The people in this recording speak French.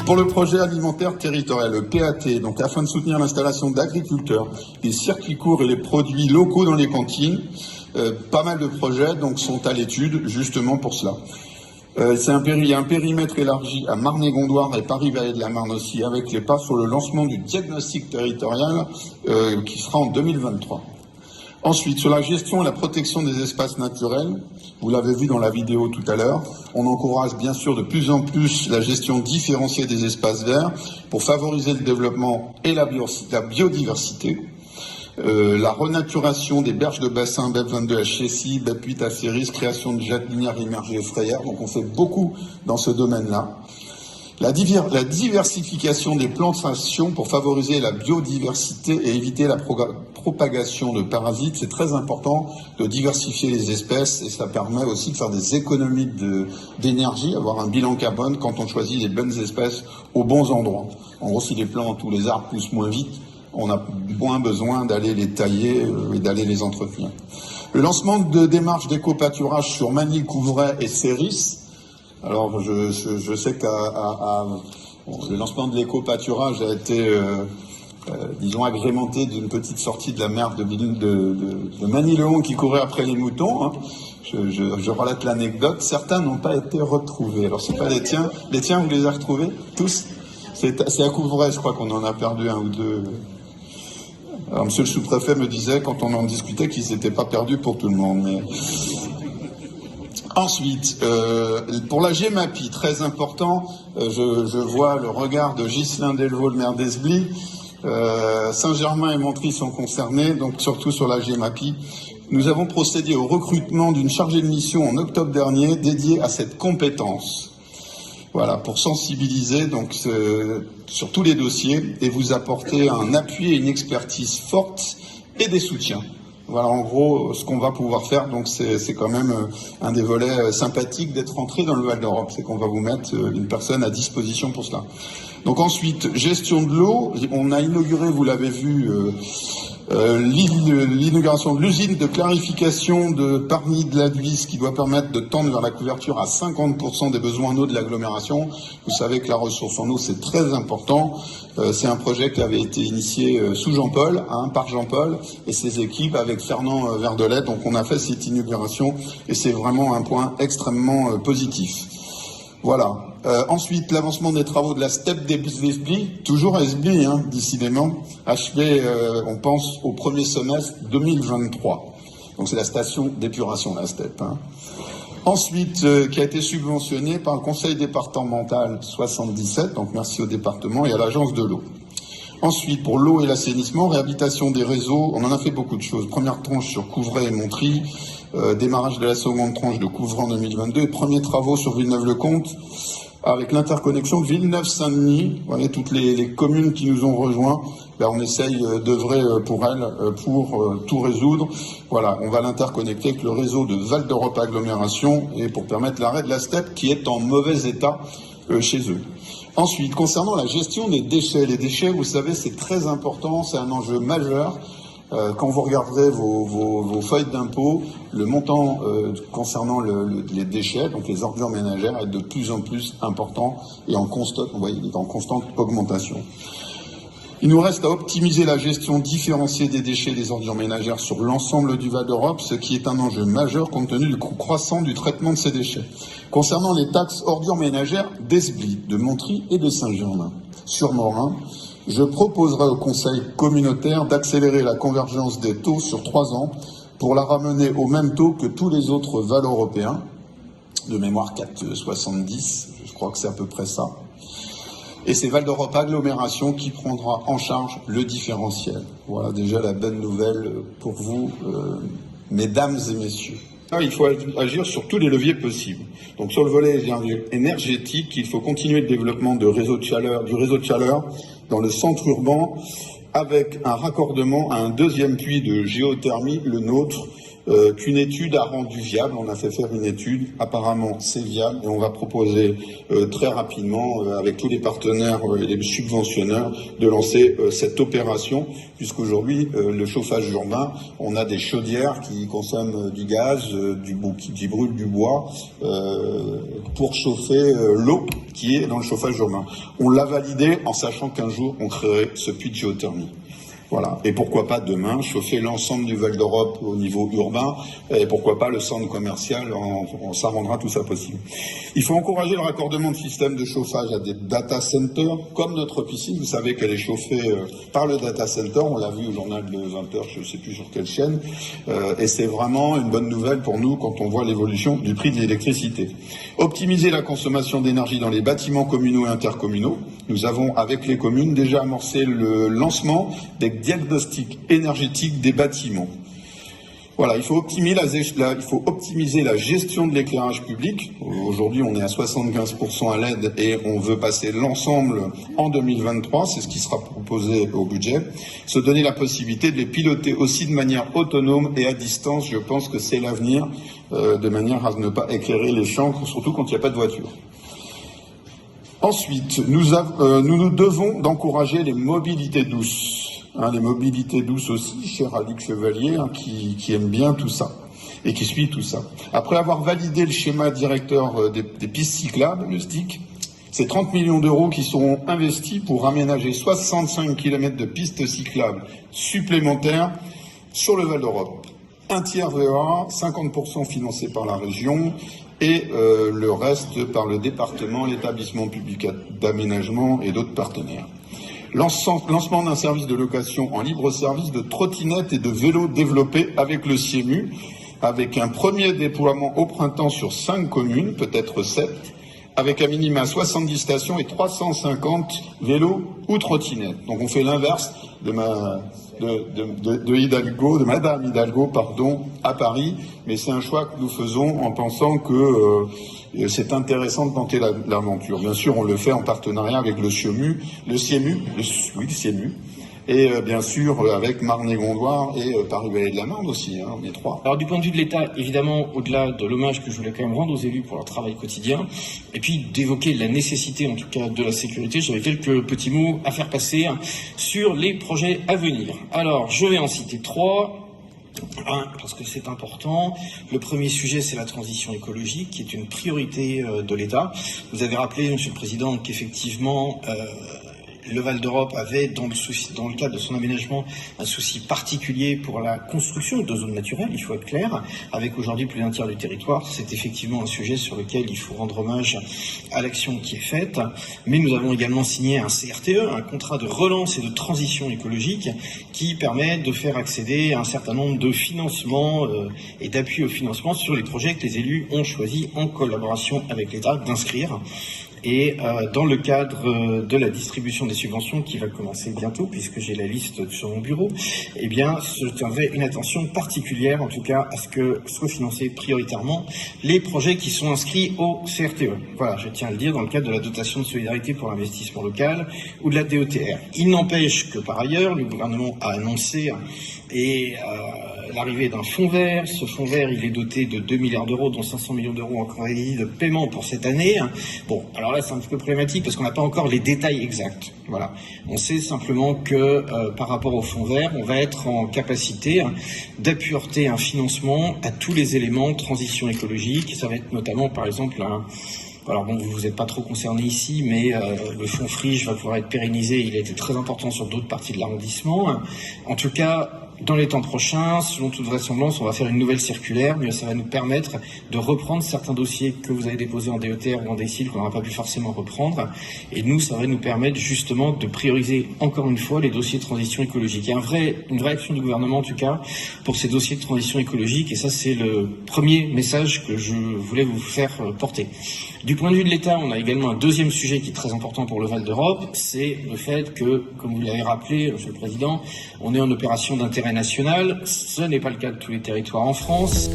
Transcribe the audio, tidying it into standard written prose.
Pour le projet alimentaire territorial, le PAT, donc afin de soutenir l'installation d'agriculteurs, les circuits courts et les produits locaux dans les cantines, pas mal de projets donc sont à l'étude justement pour cela. Il y a un périmètre élargi à Marne-et-Gondoire et Paris-Vallée de la Marne aussi, avec les pas sur le lancement du diagnostic territorial qui sera en 2023. Ensuite, sur la gestion et la protection des espaces naturels, vous l'avez vu dans la vidéo tout à l'heure, on encourage bien sûr de plus en plus la gestion différenciée des espaces verts pour favoriser le développement et la biodiversité. La renaturation des berges de bassin BEP 22 à Chessy, BEP 8 à Céris, création de jets linéaires immergés frayères. Donc on fait beaucoup dans ce domaine-là. La diversification des plantations pour favoriser la biodiversité et éviter la propagation de parasites, c'est très important de diversifier les espèces et ça permet aussi de faire des économies d'énergie, avoir un bilan carbone quand on choisit les bonnes espèces aux bons endroits. En gros, si les plantes ou les arbres poussent moins vite, on a moins besoin d'aller les tailler et d'aller les entretenir. Le lancement de démarches d'éco-pâturage sur Manille, Couvray et Céris. Alors, je sais que le lancement de l'éco-pâturage a été, disons, agrémenté d'une petite sortie de la mer de Manille-le-Hong qui courait après les moutons. Hein. Je relate l'anecdote. Certains n'ont pas été retrouvés. Alors, c'est pas les tiens. Les tiens, vous les avez retrouvés tous? C'est à Couvray, je crois qu'on en a perdu un ou deux. Alors, monsieur le sous-préfet me disait, quand on en discutait, qu'ils n'étaient pas perdus pour tout le monde. Mais... Ensuite, pour la GEMAPI, très important, je vois le regard de Ghislain Delvaux, le maire d'Esbly. Saint-Germain et Montry sont concernés, donc surtout sur la GEMAPI. Nous avons procédé au recrutement d'une chargée de mission en octobre dernier dédiée à cette compétence. Voilà, pour sensibiliser donc sur tous les dossiers et vous apporter un appui et une expertise forte et des soutiens. Voilà en gros ce qu'on va pouvoir faire, donc c'est quand même un des volets sympathiques d'être entré dans le Val d'Europe, c'est qu'on va vous mettre une personne à disposition pour cela. Donc ensuite, gestion de l'eau, on a inauguré, vous l'avez vu, l'inauguration de l'usine de clarification de Pargny de l'Advis qui doit permettre de tendre vers la couverture à 50% des besoins en eau de l'agglomération. Vous savez que la ressource en eau, c'est très important. C'est un projet qui avait été initié sous Jean-Paul, par Jean-Paul et ses équipes avec Fernand Verdelet. Donc on a fait cette inauguration et c'est vraiment un point extrêmement positif. Voilà. Ensuite, l'avancement des travaux de la STEP d'Esbly, toujours à Esbly, hein, décidément, achevé, on pense, au premier semestre 2023. Donc c'est la station d'épuration, la STEP. Hein. Ensuite, qui a été subventionné par le conseil départemental 77, donc merci au département et à l'agence de l'eau. Ensuite, pour l'eau et l'assainissement, réhabilitation des réseaux, on en a fait beaucoup de choses. Première tranche sur Couvray et Montry, démarrage de la seconde tranche de Couvray en 2022, et premiers travaux sur Villeneuve-le-Comte, avec l'interconnexion de Villeneuve-Saint-Denis. Vous voyez, toutes les communes qui nous ont rejoints, ben on essaye d'œuvrer pour elles, pour tout résoudre. Voilà, on va l'interconnecter avec le réseau de Val d'Europe Agglomération et pour permettre l'arrêt de la STEP qui est en mauvais état chez eux. Ensuite, concernant la gestion des déchets, les déchets, vous savez, c'est très important, c'est un enjeu majeur. Quand vous regarderez vos feuilles d'impôt, le montant concernant les déchets, donc les ordures ménagères, est de plus en plus important et en constante, vous voyez, il est en constante augmentation. Il nous reste à optimiser la gestion différenciée des déchets et des ordures ménagères sur l'ensemble du Val d'Europe, ce qui est un enjeu majeur compte tenu du coût croissant du traitement de ces déchets. Concernant les taxes ordures ménagères d'Esbly, de Montry et de Saint-Germain, sur Morin, je proposerai au Conseil communautaire d'accélérer la convergence des taux sur 3 ans pour la ramener au même taux que tous les autres vals européens, de mémoire 4,70, je crois que c'est à peu près ça. Et c'est Val d'Europe Agglomération qui prendra en charge le différentiel. Voilà déjà la bonne nouvelle pour vous, mesdames et messieurs. Il faut agir sur tous les leviers possibles. Donc sur le volet énergétique, il faut continuer le développement du réseau de chaleur dans le centre urbain avec un raccordement à un deuxième puits de géothermie, le nôtre, qu'une étude a rendu viable. On a fait faire une étude, apparemment c'est viable, et on va proposer très rapidement, avec tous les partenaires et les subventionneurs, de lancer cette opération, puisqu'aujourd'hui, le chauffage urbain, on a des chaudières qui consomment du gaz, qui brûlent du bois, pour chauffer l'eau qui est dans le chauffage urbain. On l'a validé en sachant qu'un jour, on créerait ce puits de géothermie. Voilà. Et pourquoi pas demain chauffer l'ensemble du Val d'Europe au niveau urbain, et pourquoi pas le centre commercial, ça rendra tout ça possible. Il faut encourager le raccordement de systèmes de chauffage à des data centers, comme notre piscine, vous savez qu'elle est chauffée par le data center, on l'a vu au journal de 20h, je ne sais plus sur quelle chaîne, et c'est vraiment une bonne nouvelle pour nous quand on voit l'évolution du prix de l'électricité. Optimiser la consommation d'énergie dans les bâtiments communaux et intercommunaux. Nous avons, avec les communes, déjà amorcé le lancement des diagnostics énergétiques des bâtiments. Voilà, il faut optimiser la gestion de l'éclairage public. Aujourd'hui, on est à 75% à LED et on veut passer l'ensemble en 2023. C'est ce qui sera proposé au budget. Se donner la possibilité de les piloter aussi de manière autonome et à distance. Je pense que c'est l'avenir, de manière à ne pas éclairer les champs, surtout quand il n'y a pas de voiture. Ensuite, nous devons d'encourager les mobilités douces. Les mobilités douces aussi, cher à Luc Chevalier, qui aime bien tout ça et qui suit tout ça. Après avoir validé le schéma directeur des pistes cyclables, le STIC, c'est 30 millions d'euros qui seront investis pour aménager 65 km de pistes cyclables supplémentaires sur le Val d'Europe. Un tiers VEA, 50% financé par la région et le reste par le département, l'établissement public d'aménagement et d'autres partenaires. Lancement d'un service de location en libre service de trottinettes et de vélos développés avec le CIEMU, avec un premier déploiement au printemps sur 5 communes, peut-être 7, avec à minima 70 stations et 350 vélos ou trottinettes. Donc on fait l'inverse de Madame Hidalgo, à Paris, mais c'est un choix que nous faisons en pensant que c'est intéressant de tenter l'aventure. Bien sûr, on le fait en partenariat avec le CIEMU, et bien sûr avec Marne-et-Gondoire et Paris-Vallée de la Marne aussi, les trois. Alors du point de vue de l'État, évidemment, au-delà de l'hommage que je voulais quand même rendre aux élus pour leur travail quotidien, et puis d'évoquer la nécessité en tout cas de la sécurité, j'avais quelques petits mots à faire passer sur les projets à venir. Alors, je vais en citer 3. Parce que c'est important. Le premier sujet, c'est la transition écologique, qui est une priorité de l'État. Vous avez rappelé, Monsieur le Président, qu'effectivement, le Val d'Europe avait, dans le cadre de son aménagement, un souci particulier pour la construction de zones naturelles, il faut être clair, avec aujourd'hui plus d'un tiers du territoire. C'est effectivement un sujet sur lequel il faut rendre hommage à l'action qui est faite. Mais nous avons également signé un CRTE, un contrat de relance et de transition écologique, qui permet de faire accéder à un certain nombre de financements et d'appui au financement sur les projets que les élus ont choisi en collaboration avec l'État d'inscrire. Et dans le cadre de la distribution des subventions qui va commencer bientôt, puisque j'ai la liste sur mon bureau, eh bien, je tiendrai une attention particulière, en tout cas, à ce que soient financés prioritairement les projets qui sont inscrits au CRTE. Voilà, je tiens à le dire, dans le cadre de la dotation de solidarité pour l'investissement local ou de la DETR. Il n'empêche que, par ailleurs, le gouvernement a annoncé l'arrivée d'un fonds vert. Ce fonds vert, il est doté de 2 milliards d'euros, dont 500 millions d'euros en crédit de paiement pour cette année. Bon, alors là, c'est un petit peu problématique parce qu'on n'a pas encore les détails exacts. Voilà. On sait simplement que par rapport au fonds vert, on va être en capacité d'apporter un financement à tous les éléments de transition écologique. Ça va être notamment, par exemple, alors bon, vous n'êtes pas trop concerné ici, mais le fonds Friche va pouvoir être pérennisé. Il a été très important sur d'autres parties de l'arrondissement. En tout cas, dans les temps prochains, selon toute vraisemblance, on va faire une nouvelle circulaire, mais ça va nous permettre de reprendre certains dossiers que vous avez déposés en DETR ou en DECIL qu'on n'aura pas pu forcément reprendre. Et nous, ça va nous permettre justement de prioriser encore une fois les dossiers de transition écologique. Il y a une vraie action du gouvernement en tout cas pour ces dossiers de transition écologique, et ça c'est le premier message que je voulais vous faire porter. Du point de vue de l'État, on a également un deuxième sujet qui est très important pour le Val d'Europe, c'est le fait que, comme vous l'avez rappelé, Monsieur le Président, on est en opération d'intérêt national. Ce n'est pas le cas de tous les territoires en France.